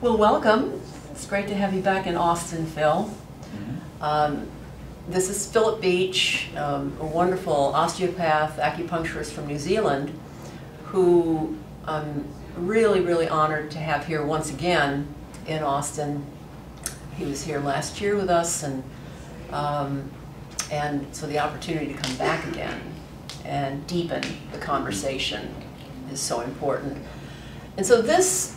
Well, welcome. It's great to have you back in Austin, Phill. This is Phillip Beach, a wonderful osteopath, acupuncturist from New Zealand, who I'm really, really honored to have here once again in Austin. He was here last year with us, and so the opportunity to come back again and deepen the conversation is so important. And so this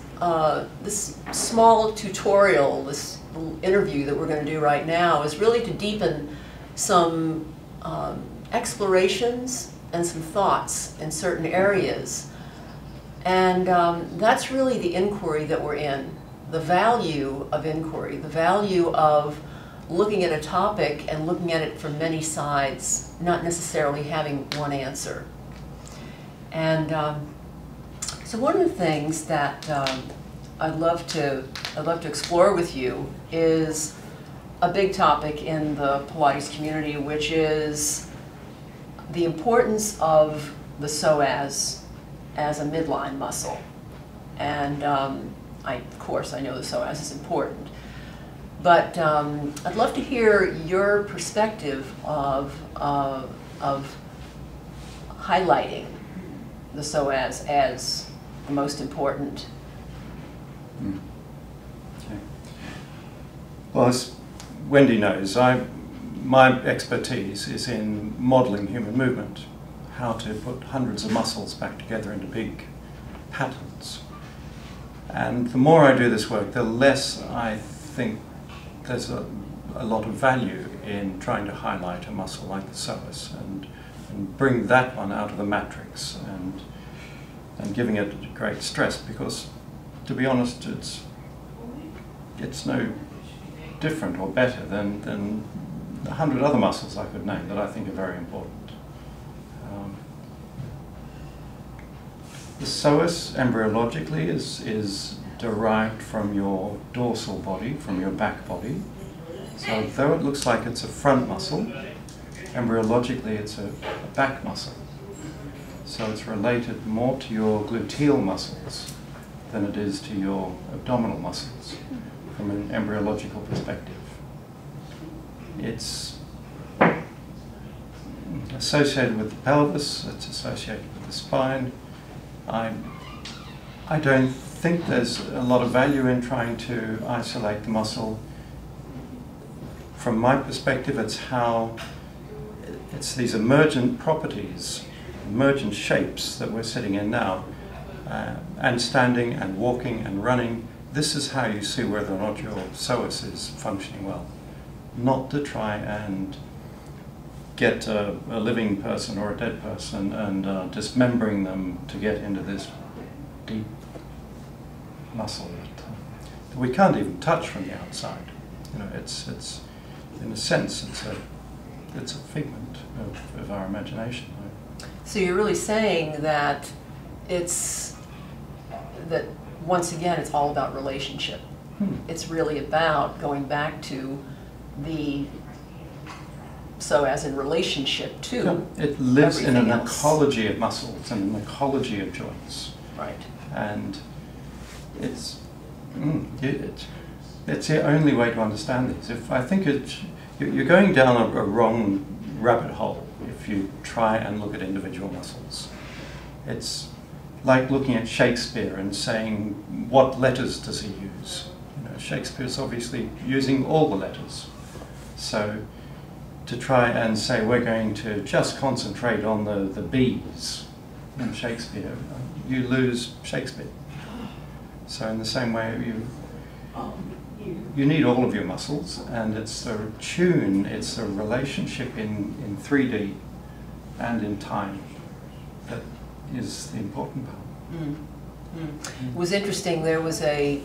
small tutorial, this little interview that we're going to do right now is really to deepen some explorations and some thoughts in certain areas. And that's really the inquiry that we're in, the value of inquiry, the value of looking at a topic and looking at it from many sides, not necessarily having one answer. And so one of the things that I'd love to explore with you is a big topic in the Pilates community, which is the importance of the psoas as a midline muscle. And of course, I know the psoas is important, but I'd love to hear your perspective of highlighting the psoas as the most important. Okay. Well, as Wendy knows, my expertise is in modeling human movement, how to put hundreds of muscles back together into big patterns. And the more I do this work, the less I think there's a lot of value in trying to highlight a muscle like the psoas and bring that one out of the matrix and giving it great stress, because to be honest, it's no different or better than 100 other muscles I could name that I think are very important. The psoas embryologically is derived from your dorsal body, from your back body. So though it looks like it's a front muscle, embryologically it's a back muscle. So it's related more to your gluteal muscles than it is to your abdominal muscles from an embryological perspective. It's associated with the pelvis, it's associated with the spine. I don't think there's a lot of value in trying to isolate the muscle. From my perspective, it's these emergent properties, emergent shapes that we're sitting in now, and standing and walking and running. This is how you see whether or not your psoas is functioning well. Not to try and get a living person or a dead person and dismembering them to get into this deep muscle that we can't even touch from the outside. You know, it's in a sense it's a figment of our imagination. So you're really saying that once again it's all about relationship. It's really about going back to the psoas in relationship to it lives in an else. Ecology of muscles and an ecology of joints. Right. And it's the only way to understand these. I think you're going down a wrong rabbit hole if you try and look at individual muscles. It's like looking at Shakespeare and saying, what letters does he use? You know, Shakespeare's obviously using all the letters. So to try and say we're going to just concentrate on the B's in Shakespeare, you lose Shakespeare. So in the same way, you need all of your muscles, and it's the tune, it's the relationship in 3D and in time that is the important part. It was interesting, there was a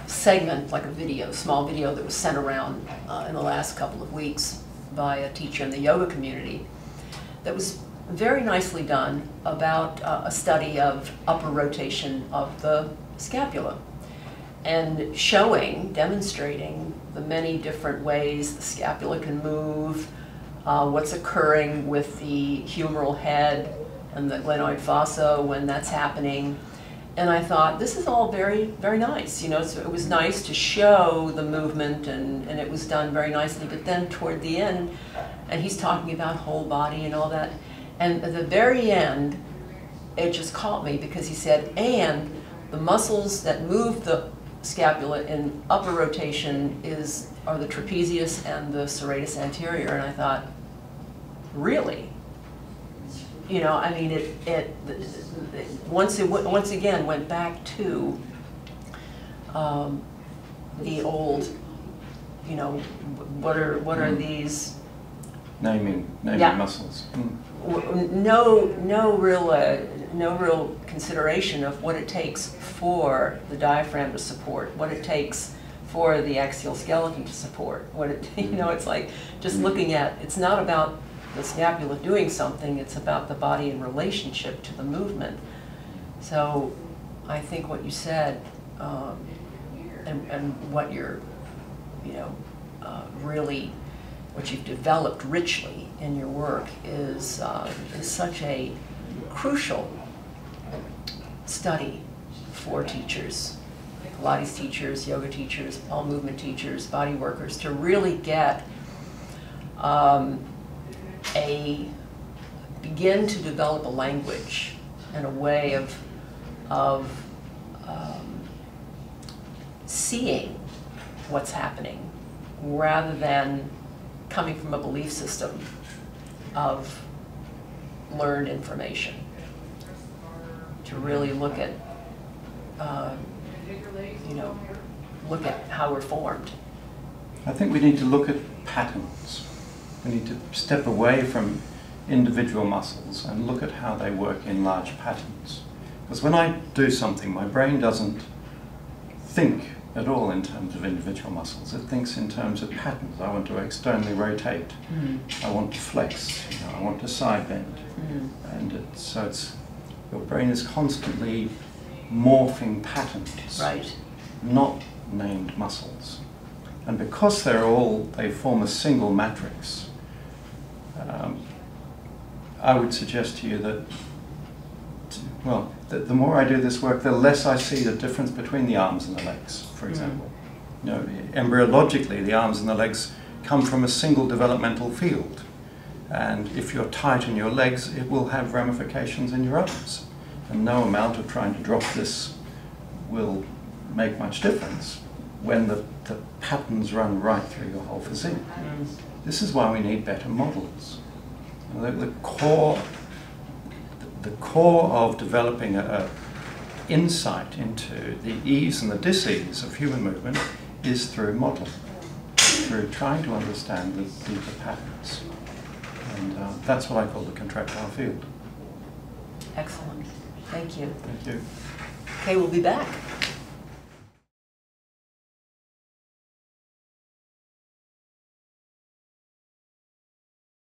segment, like a video, small video that was sent around in the last couple of weeks by a teacher in the yoga community that was very nicely done about a study of upper rotation of the scapula and demonstrating the many different ways the scapula can move, what's occurring with the humeral head and the glenoid fossa when that's happening. And I thought, this is all very, very nice. You know, so it was nice to show the movement, and it was done very nicely. But then toward the end, and he's talking about whole body and all that, and at the very end, it just caught me because he said, and the muscles that move the scapula in upper rotation are the trapezius and the serratus anterior. And I thought, really? You know, I mean, it once again went back to the old, you know, what are these naming yeah. muscles. No real consideration of what it takes for the diaphragm to support, what it takes for the axial skeleton to support. What it, you know, it's like just looking at. It's not about the scapula doing something, it's about the body in relationship to the movement. So I think what you said, and what you're, you know, really, what you've developed richly in your work is such a crucial study for teachers, Pilates teachers, yoga teachers, all movement teachers, body workers, to really get begin to develop a language and a way of seeing what's happening, rather than coming from a belief system of learned information. To really look at, you know, look at how we're formed. I think we need to look at patterns. We need to step away from individual muscles and look at how they work in large patterns. Because when I do something, my brain doesn't think at all in terms of individual muscles. It thinks in terms of patterns. I want to externally rotate. I want to flex. You know, I want to side bend. And so your brain is constantly morphing patterns, Right. not named muscles. And because they form a single matrix, I would suggest to you that, well, the more I do this work, the less I see the difference between the arms and the legs, for example. You know, embryologically, the arms and the legs come from a single developmental field. And if you're tight in your legs, it will have ramifications in your arms. And no amount of trying to drop this will make much difference when the patterns run right through your whole physique. This is why we need better models. The core of developing an insight into the ease and the dis-ease of human movement is through modeling, through trying to understand the deeper patterns. And that's what I call the contractile field. Excellent. Thank you. Thank you. Okay, we'll be back.